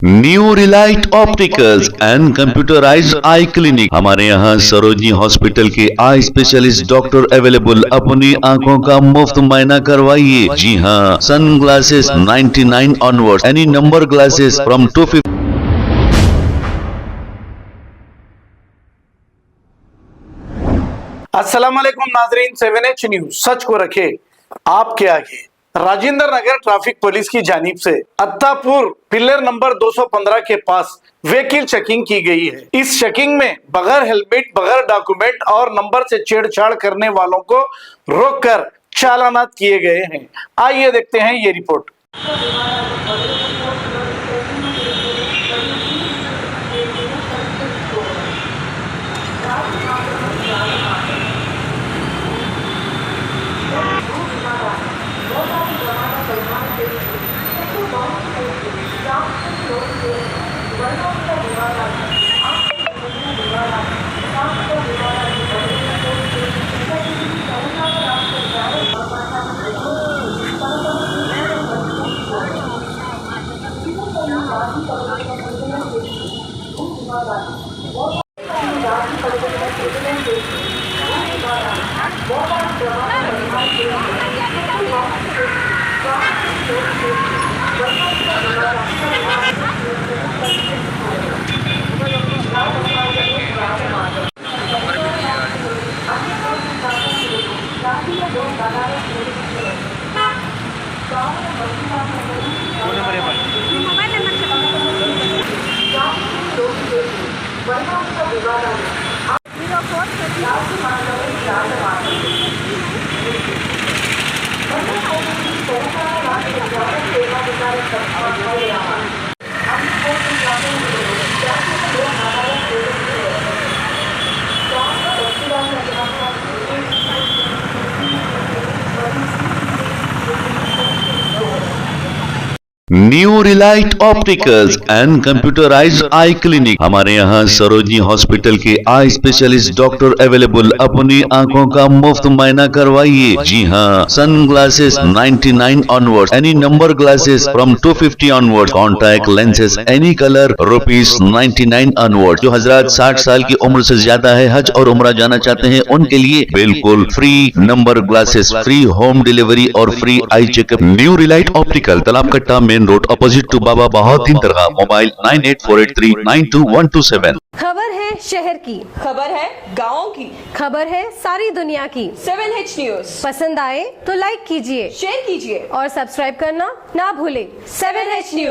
New Relight opticals and computerised I clinic. हमारे यहाँ Sarojini hospital के आई स्पेशलिस्ट डॉक्टर अवेलेबल। अपनी आंखों का मुफ्त मुआयना करवाइए। जी हाँ, sun glasses 99 onward, any number glasses from 250। अस्सलाम वालेकुम नाजरीन, 7H न्यूज सच को रखे आपके आगे। राजेंद्र नगर ट्रैफिक पुलिस की जानिब से अत्तापुर पिलर नंबर 215 के पास व्हीकल चेकिंग की गई है। इस चेकिंग में बगैर हेलमेट, बगैर डॉक्यूमेंट और नंबर से छेड़छाड़ करने वालों को रोककर चालानात किए गए हैं। आइए देखते हैं ये report. New Relight opticals and computerised I clinic. हमारे यहाँ सरोजनी हॉस्पिटल के आई स्पेशलिस्ट डॉक्टर अवेलेबल। अपनी आंखों का मुफ्त मुआयना करवाइए। जी हाँ, sun glasses 99 onward, any number glasses from 250 onward, contact lenses any colour ₹99 onward. जो हजरात 60 साल की उम्र से ज्यादा है, हज और उम्रा जाना चाहते हैं, उनके लिए बिल्कुल free number glasses, free home delivery और free eye checkup. New relight optical, Talab Katta, main road, opposite to Baba Bahauddin दरगाह। मोबाइल 9848392127। खबर है शहर की, खबर है गाँव की, खबर है सारी दुनिया की। 7H न्यूज पसंद आए तो लाइक कीजिए, शेयर कीजिए और सब्सक्राइब करना ना भूले। 7H news.